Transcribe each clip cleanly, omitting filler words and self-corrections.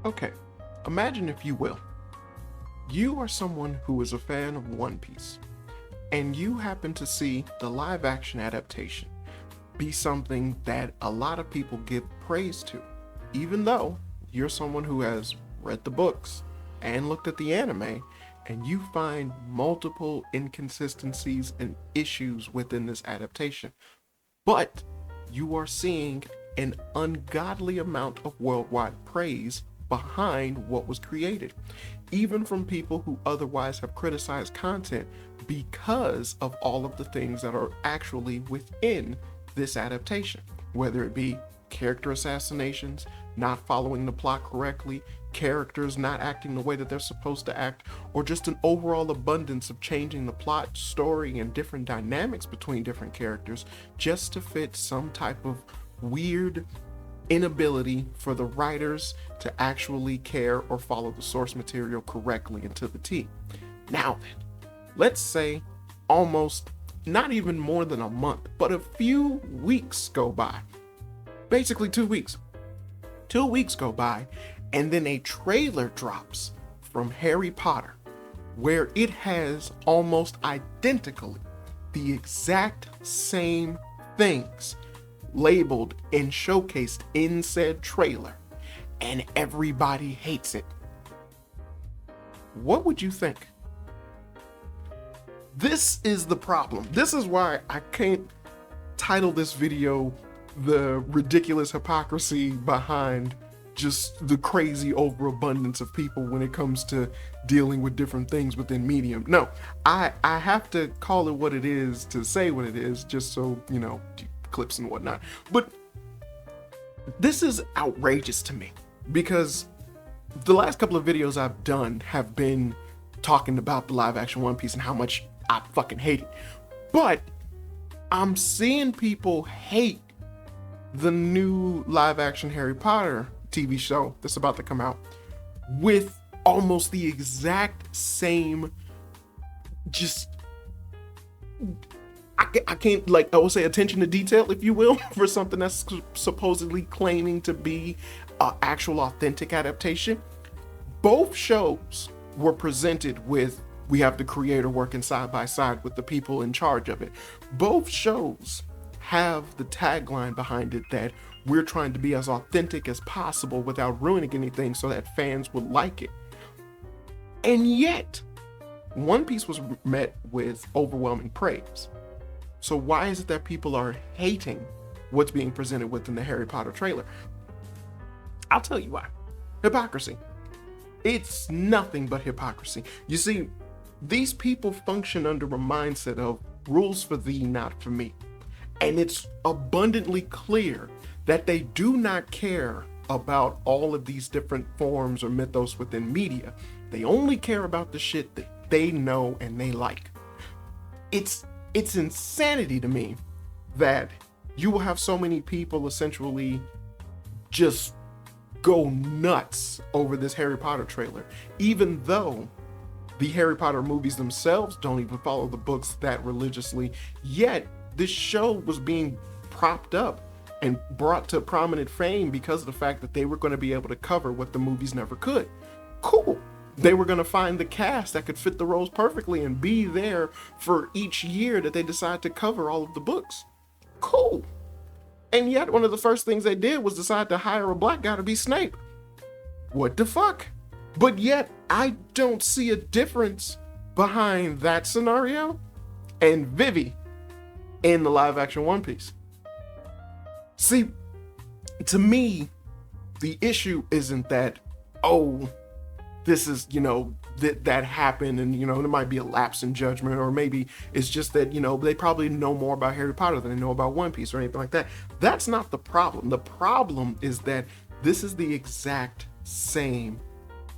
Okay, imagine if you will. You are someone who is a fan of One Piece, and you happen to see the live action adaptation be something that a lot of people give praise to, even though you're someone who has read the books and looked at the anime, and you find multiple inconsistencies and issues within this adaptation. But you are seeing an ungodly amount of worldwide praise behind what was created, even from people who otherwise have criticized content because of all of the things that are actually within this adaptation, whether it be character assassinations, not following the plot correctly, characters not acting the way that they're supposed to act, or just an overall abundance of changing the plot, story, and different dynamics between different characters just to fit some type of weird inability for the writers to actually care or follow the source material correctly and to the T. Now then, let's say almost not even more than a month, but a few weeks go by. Basically 2 weeks. 2 weeks go by, and then a trailer drops from Harry Potter where it has almost identically the exact same things labeled and showcased in said trailer, and everybody hates it. What would you think? This is the problem. This is why I can't title this video the ridiculous hypocrisy behind just the crazy overabundance of people when it comes to dealing with different things within medium. No, I have to call it what it is to say what it is, just so, clips and whatnot. But this is outrageous to me because the last couple of videos I've done have been talking about the live action One Piece and how much I fucking hate it. But I'm seeing people hate the new live action Harry Potter TV show that's about to come out with almost the exact same, just I can't, I would say, attention to detail, if you will, for something that's supposedly claiming to be an actual authentic adaptation. Both shows were presented with, we have the creator working side by side with the people in charge of it. Both shows have the tagline behind it that we're trying to be as authentic as possible without ruining anything so that fans would like it. And yet, One Piece was met with overwhelming praise. So why is it that people are hating what's being presented within the Harry Potter trailer? I'll tell you why. Hypocrisy. It's nothing but hypocrisy. You see, these people function under a mindset of rules for thee, not for me. And it's abundantly clear that they do not care about all of these different forms or mythos within media. They only care about the shit that they know and they like. It's insanity to me that you will have so many people essentially just go nuts over this Harry Potter trailer, even though the Harry Potter movies themselves don't even follow the books that religiously. Yet this show was being propped up and brought to prominent fame because of the fact that they were going to be able to cover what the movies never could. Cool. They were going to find the cast that could fit the roles perfectly and be there for each year that they decide to cover all of the books. Cool. And yet one of the first things they did was decide to hire a black guy to be Snape. What the fuck? But yet I don't see a difference behind that scenario and Vivi in the live action One Piece. See, to me, the issue isn't that, this is, that happened and, there might be a lapse in judgment, or maybe it's just that, they probably know more about Harry Potter than they know about One Piece or anything like that. That's not the problem. The problem is that this is the exact same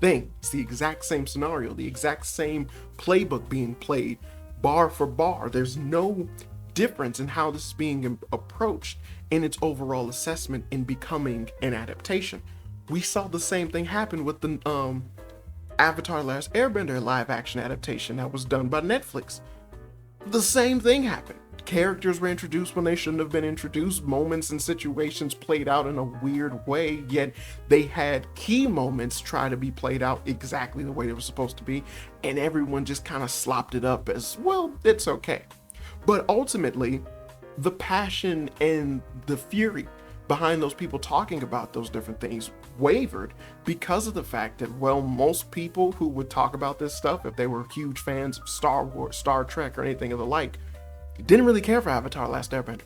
thing. It's the exact same scenario, the exact same playbook being played bar for bar. There's no difference in how this is being approached in its overall assessment in becoming an adaptation. We saw the same thing happen with the Avatar Last Airbender live action adaptation that was done by Netflix. The same thing happened. Characters were introduced when they shouldn't have been introduced. Moments and situations played out in a weird way, yet they had key moments try to be played out exactly the way they were supposed to be, and everyone just kind of slopped it up as, well, it's okay. But ultimately, the passion and the fury behind those people talking about those different things wavered because of the fact that, well, most people who would talk about this stuff, if they were huge fans of Star Wars, Star Trek, or anything of the like, didn't really care for Avatar: Last Airbender.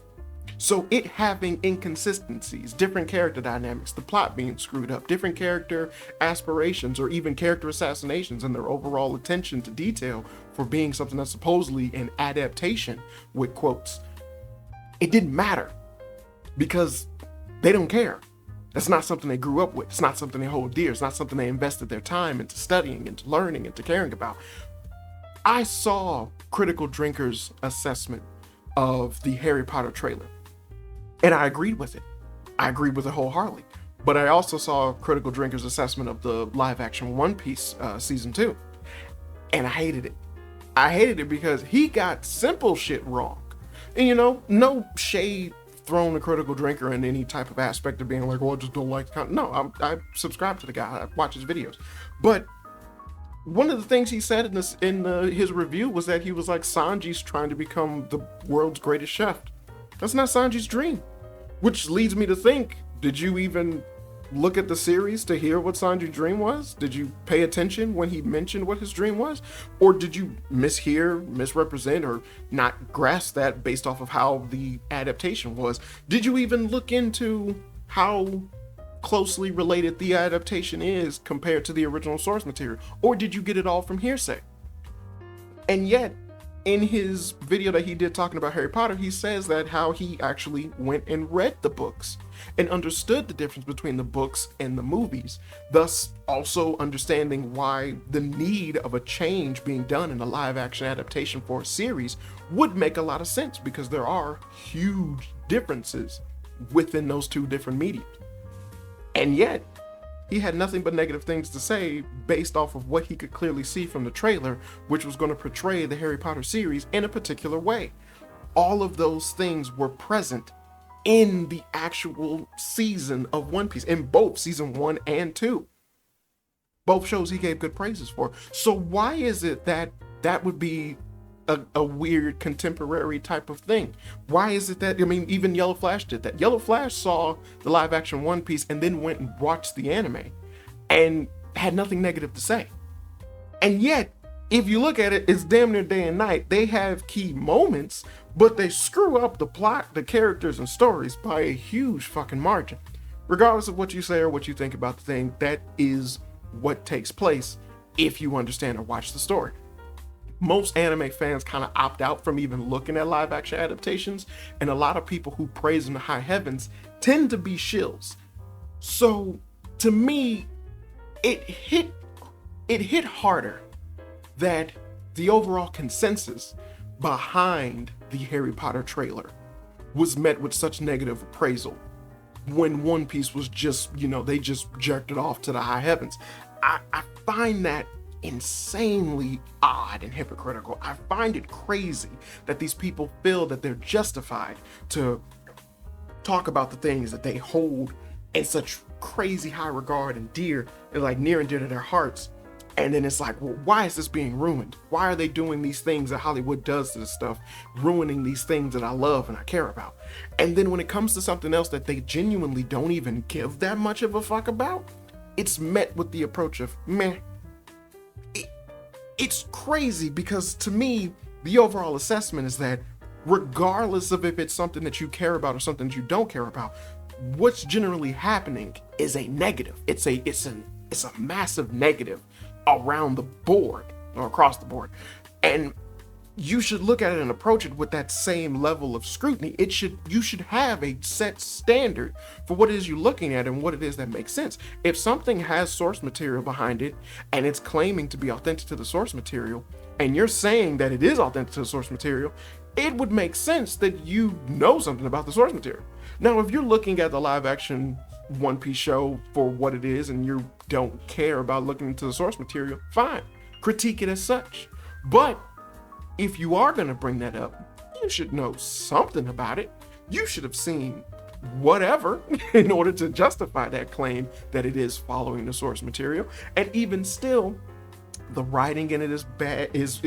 So it having inconsistencies, different character dynamics, the plot being screwed up, different character aspirations, or even character assassinations, and their overall attention to detail for being something that's supposedly an adaptation, with quotes, it didn't matter because they don't care. That's not something they grew up with. It's not something they hold dear. It's not something they invested their time into studying, into learning, into caring about. I saw Critical Drinker's assessment of the Harry Potter trailer, and I agreed with it. I agreed with it wholeheartedly. But I also saw Critical Drinker's assessment of the live action One Piece season 2, and I hated it. I hated it because he got simple shit wrong. And you know, no shade thrown a Critical Drinker in any type of aspect of being like, well, I just don't like the content. No, I subscribe to the guy. I watch his videos. But one of the things he said in his review was that he was like, Sanji's trying to become the world's greatest chef. That's not Sanji's dream. Which leads me to think, did you even look at the series to hear what Sanji's dream was? Did you pay attention when he mentioned what his dream was? Or did you mishear, misrepresent, or not grasp that based off of how the adaptation was? Did you even look into how closely related the adaptation is compared to the original source material? Or did you get it all from hearsay? And yet, in his video that he did talking about Harry Potter, he says that how he actually went and read the books and understood the difference between the books and the movies, thus also understanding why the need of a change being done in a live action adaptation for a series would make a lot of sense, because there are huge differences within those two different mediums. And yet, he had nothing but negative things to say based off of what he could clearly see from the trailer, which was going to portray the Harry Potter series in a particular way. All of those things were present in the actual season of One Piece, in both season 1 and 2. Both shows he gave good praises for. So why is it that that would be a weird contemporary type of thing? Why is it that, I mean, even Yellow Flash did that. Yellow Flash saw the live action One Piece and then went and watched the anime and had nothing negative to say. And yet, if you look at it, it's damn near day and night. They have key moments, but they screw up the plot, the characters, and stories by a huge fucking margin. Regardless of what you say or what you think about the thing, that is what takes place if you understand or watch the story. Most anime fans kind of opt out from even looking at live action adaptations, and a lot of people who praise them to high heavens tend to be shills. So to me, it hit harder that the overall consensus behind the Harry Potter trailer was met with such negative appraisal when One Piece was just, you know, they just jerked it off to the high heavens. I find that insanely odd and hypocritical. I find it crazy that these people feel that they're justified to talk about the things that they hold in such crazy high regard and dear, and like near and dear to their hearts. And then it's like, well, why is this being ruined? Why are they doing these things that Hollywood does to this stuff, ruining these things that I love and I care about? And then when it comes to something else that they genuinely don't even give that much of a fuck about, it's met with the approach of meh. It's crazy, because to me, the overall assessment is that regardless of if it's something that you care about or something that you don't care about, what's generally happening is a negative. It's a massive negative around the board or across the board. And you should look at it and approach it with that same level of scrutiny. You should have a set standard for what it is you're looking at and what it is that makes sense. If something has source material behind it and it's claiming to be authentic to the source material, and you're saying that it is authentic to the source material, it would make sense that you know something about the source material. Now, if you're looking at the live action One Piece show for what it is and you don't care about looking into the source material, fine, critique it as such. But if you are going to bring that up, you should know something about it. You should have seen whatever in order to justify that claim that it is following the source material. And even still, the writing in it is bad, is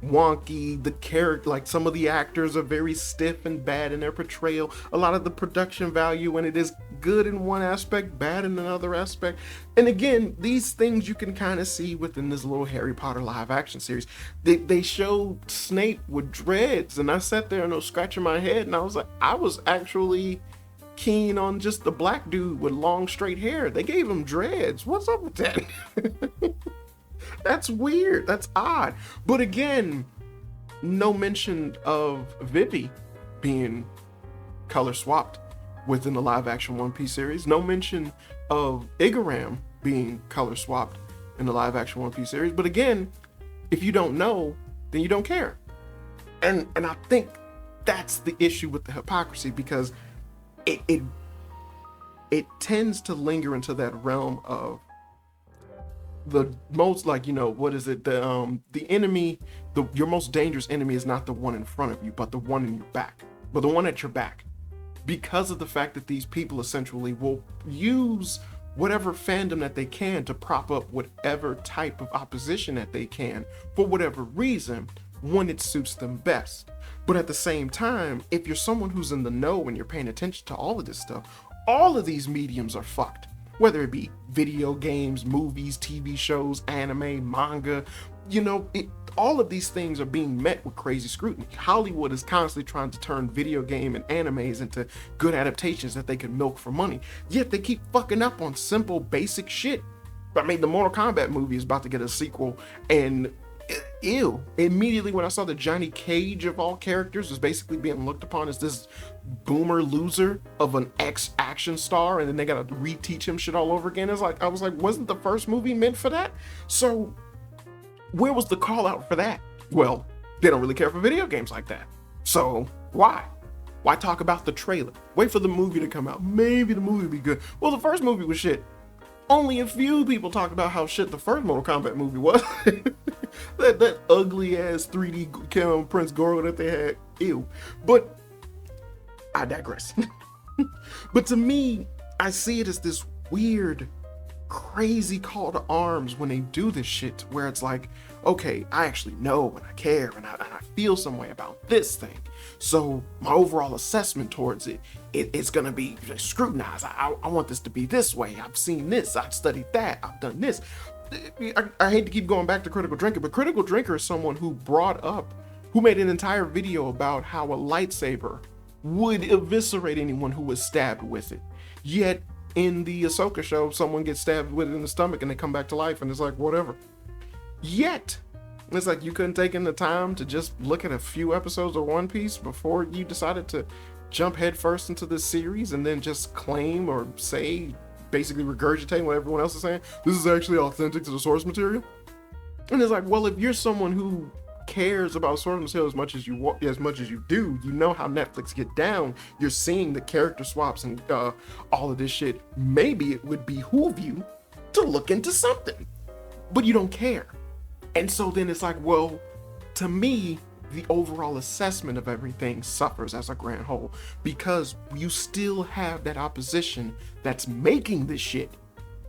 wonky. The character, like some of the actors are very stiff and bad in their portrayal. A lot of the production value in it is good in one aspect, bad in another aspect. And again, these things you can kind of see within this little Harry Potter live action series. They showed Snape with dreads, and I sat there and I was scratching my head, and I was like, I was actually keen on just the black dude with long straight hair. They gave him dreads. What's up with that? That's weird. That's odd. But again, no mention of Vivi being color swapped within the live action One Piece series. No mention of Igaram being color swapped in the live action One Piece series. But again, if you don't know, then you don't care. And I think that's the issue with the hypocrisy, because it tends to linger into that realm of the most, like, you know, what is it? The enemy, your most dangerous enemy is not the one in front of you, but the one in your back, but the one at your back. Because of the fact that these people essentially will use whatever fandom that they can to prop up whatever type of opposition that they can for whatever reason when it suits them best. But at the same time, if you're someone who's in the know and you're paying attention to all of this stuff, all of these mediums are fucked. Whether it be video games, movies, TV shows, anime, manga, you know, all of these things are being met with crazy scrutiny. Hollywood is constantly trying to turn video game and animes into good adaptations that they can milk for money. Yet they keep fucking up on simple, basic shit. I mean, the Mortal Kombat movie is about to get a sequel, and ew. Immediately when I saw that Johnny Cage, of all characters, was basically being looked upon as this boomer loser of an ex-action star, and then they gotta reteach him shit all over again. I was like, wasn't the first movie meant for that? So where was the call out for that? Well, they don't really care for video games like that. So why talk about the trailer? Wait for the movie to come out. Maybe the movie will be good. Well, the first movie was shit. Only a few people talked about how shit the first Mortal Kombat movie was. that ugly ass 3D Prince Goro that they had. Ew. But I digress. But to me, I see it as this weird, crazy call to arms when they do this shit, where it's like, okay, I actually know and I care and I feel some way about this thing. So my overall assessment towards it's gonna be scrutinized. I want this to be this way. I've seen this, I've studied that, I've done this. I hate to keep going back to Critical Drinker, but Critical Drinker is someone who made an entire video about how a lightsaber would eviscerate anyone who was stabbed with it. Yet in the Ahsoka show, someone gets stabbed with it in the stomach and they come back to life, and it's like, whatever. Yet it's like, you couldn't take in the time to just look at a few episodes of One Piece before you decided to jump headfirst into this series and then just claim or say, basically regurgitating what everyone else is saying, this is actually authentic to the source material. And it's like, well, if you're someone who cares about source material as much as you do, you know how Netflix get down. You're seeing the character swaps and all of this shit. Maybe it would behoove you to look into something, but you don't care. And so then it's like, well, to me, the overall assessment of everything suffers as a grand whole, because you still have that opposition that's making this shit.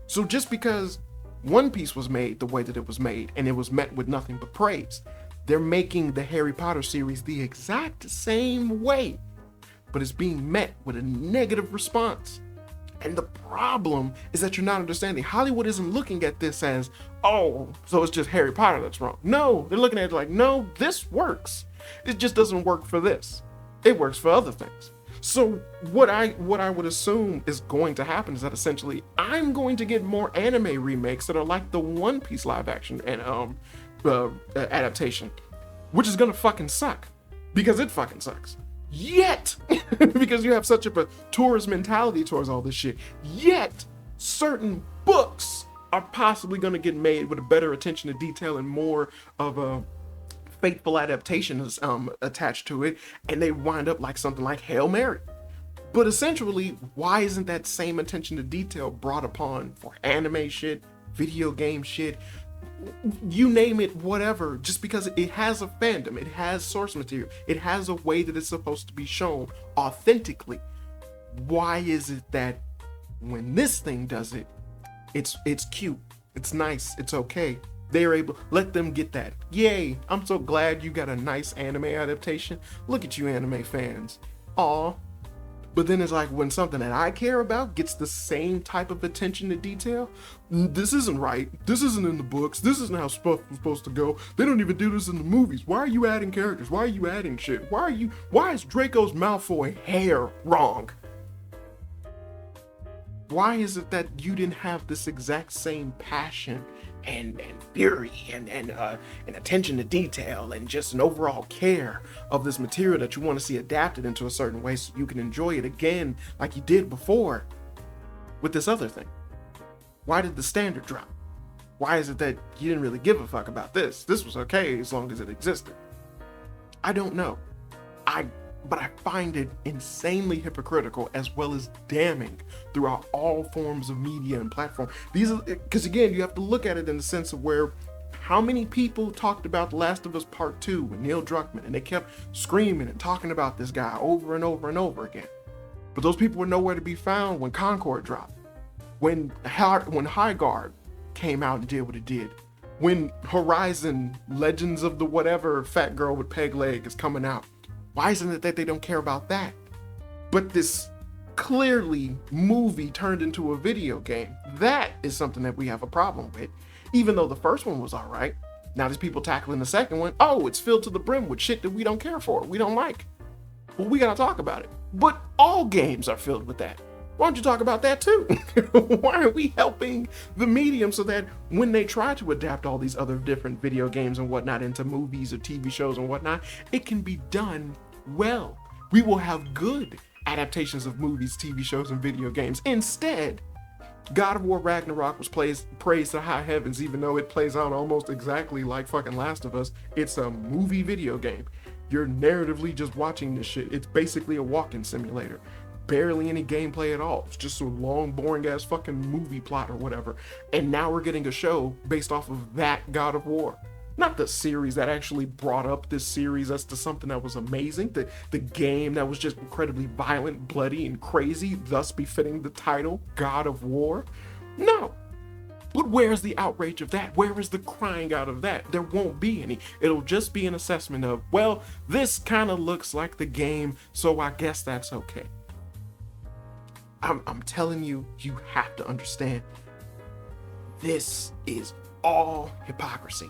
So just because One Piece was made the way that it was made and it was met with nothing but praise, they're making the Harry Potter series the exact same way, but it's being met with a negative response. And the problem is that you're not understanding. Hollywood isn't looking at this as, oh, so it's just Harry Potter that's wrong. No, they're looking at it like, no, this works. It just doesn't work for this. It works for other things. So what I would assume is going to happen is that essentially I'm going to get more anime remakes that are like the One Piece live action and adaptation, which is gonna fucking suck, because it fucking sucks. Yet, because you have such a tourist mentality towards all this shit, yet certain books are possibly going to get made with a better attention to detail and more of a faithful adaptation attached to it, and they wind up like something like Hail Mary. But essentially, why isn't that same attention to detail brought upon for anime shit, video game shit, you name it, whatever, just because it has a fandom, it has source material, it has a way that it's supposed to be shown authentically. Why is it that when this thing does it, it's cute, it's nice, it's okay? They're able, let them get that. Yay, I'm so glad you got a nice anime adaptation. Look at you anime fans. Aw. But then it's like when something that I care about gets the same type of attention to detail, this isn't right. This isn't in the books. This isn't how stuff was supposed to go. They don't even do this in the movies. Why are you adding characters? Why are you adding shit? Why is Draco's Malfoy hair wrong? Why is it that you didn't have this exact same passion and fury and attention to detail and just an overall care of this material that you want to see adapted into a certain way so you can enjoy it again like you did before with this other thing? Why did the standard drop? Why is it that you didn't really give a fuck about this? This was okay as long as it existed. I don't know. But I find it insanely hypocritical as well as damning throughout all forms of media and platform. These are, because again, you have to look at it in the sense of where how many people talked about The Last of Us Part 2 with Neil Druckmann, and they kept screaming and talking about this guy over and over and over again. But those people were nowhere to be found when Concord dropped, when High Guard came out and did what it did, when Horizon Legends of the whatever fat girl with peg leg is coming out. Why isn't it that they don't care about that? But this clearly movie turned into a video game, that is something that we have a problem with. Even though the first one was all right, now there's people tackling the second one. Oh, it's filled to the brim with shit that we don't care for, we don't like. Well, we gotta talk about it. But all games are filled with that. Why don't you talk about that too? Why aren't we helping the medium so that when they try to adapt all these other different video games and whatnot into movies or TV shows and whatnot, it can be done well. We will have good adaptations of movies, TV shows, and video games. Instead, God of War Ragnarok was praised to high heavens, even though it plays out almost exactly like fucking Last of Us. It's a movie video game. You're narratively just watching this shit. It's basically a walking simulator. Barely any gameplay at all. It's just a long, boring ass fucking movie plot or whatever. And now we're getting a show based off of that God of War. Not the series that actually brought up this series as to something that was amazing. The game that was just incredibly violent, bloody, and crazy, thus befitting the title, God of War. No. But where's the outrage of that? Where is the crying out of that? There won't be any. It'll just be an assessment of, well, this kind of looks like the game, so I guess that's okay. I'm telling you, you have to understand, this is all hypocrisy.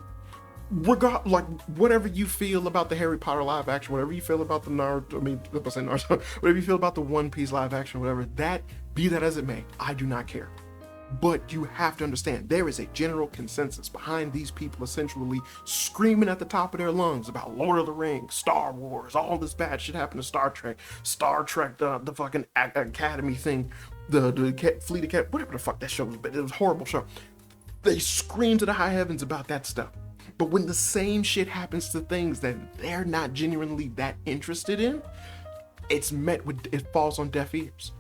Like whatever you feel about the Harry Potter live action, whatever you feel about the Naruto, whatever you feel about the One Piece live action, whatever, be that as it may, I do not care. But you have to understand, there is a general consensus behind these people essentially screaming at the top of their lungs about Lord of the Rings, Star Wars, all this bad shit happened to Star Trek, the fucking Academy thing, the Fleet Academy, whatever the fuck that show was, but it was a horrible show. They scream to the high heavens about that stuff. But when the same shit happens to things that they're not genuinely that interested in, it falls on deaf ears.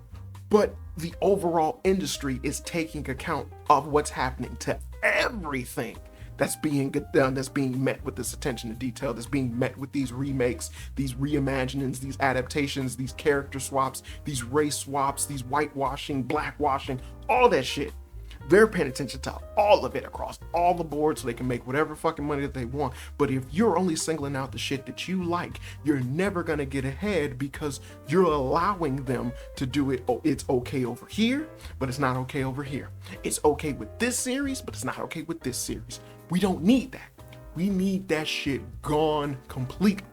But the overall industry is taking account of what's happening to everything that's being done, that's being met with this attention to detail, that's being met with these remakes, these reimaginings, these adaptations, these character swaps, these race swaps, these whitewashing, blackwashing, all that shit. They're paying attention to all of it across all the boards so they can make whatever fucking money that they want. But if you're only singling out the shit that you like, you're never gonna get ahead because you're allowing them to do it. Oh, it's okay over here, but it's not okay over here. It's okay with this series, but it's not okay with this series. We don't need that. We need that shit gone completely.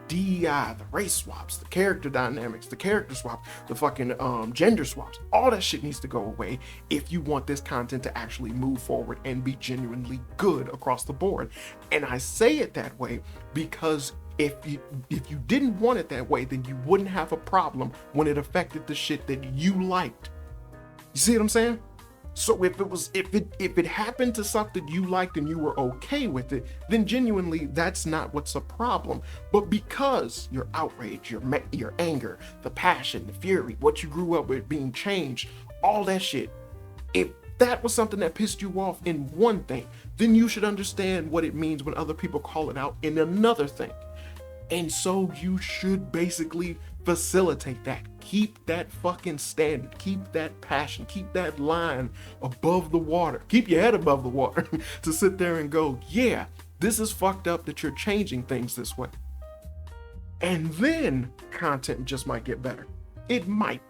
DEI, the race swaps, the character dynamics, the character swaps, the fucking gender swaps, all that shit needs to go away if you want this content to actually move forward and be genuinely good across the board. And I say it that way because if you didn't want it that way, then you wouldn't have a problem when it affected the shit that you liked. You see what I'm saying? So if it happened to something you liked and you were okay with it, then genuinely that's not what's a problem. But because your outrage, your anger, the passion, the fury, what you grew up with being changed, all that shit, if that was something that pissed you off in one thing, then you should understand what it means when other people call it out in another thing. And so you should basically facilitate that. Keep that fucking standard. Keep that passion. Keep that line above the water. Keep your head above the water to sit there and go, yeah, this is fucked up that you're changing things this way. And then content just might get better. It might.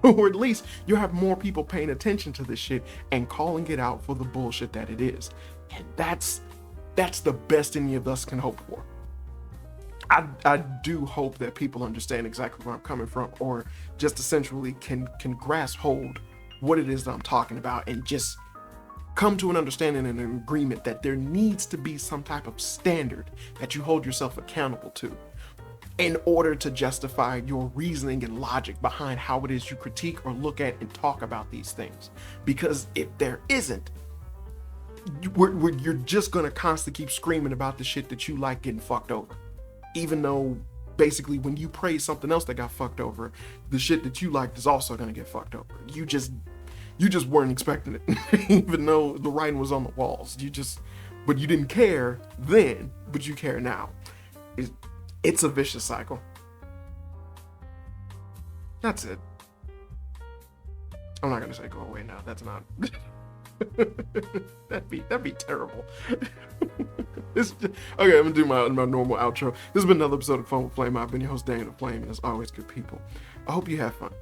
Or at least you'll have more people paying attention to this shit and calling it out for the bullshit that it is. And that's the best any of us can hope for. I do hope that people understand exactly where I'm coming from, or just essentially can grasp hold what it is that I'm talking about, and just come to an understanding and an agreement that there needs to be some type of standard that you hold yourself accountable to in order to justify your reasoning and logic behind how it is you critique or look at and talk about these things. Because if there isn't, you're just gonna constantly keep screaming about the shit that you like getting fucked over. Even though basically when you praise something else that got fucked over, the shit that you liked is also gonna get fucked over. You just weren't expecting it. Even though the writing was on the walls. But you didn't care then, but you care now. It's a vicious cycle. That's it. I'm not gonna say go away now. That's not. that'd be terrible. Okay, I'm gonna do my normal outro. This has been another episode of Fun with Flame. I've been your host, Daniel the Flame, and as always, good people. I hope you have fun.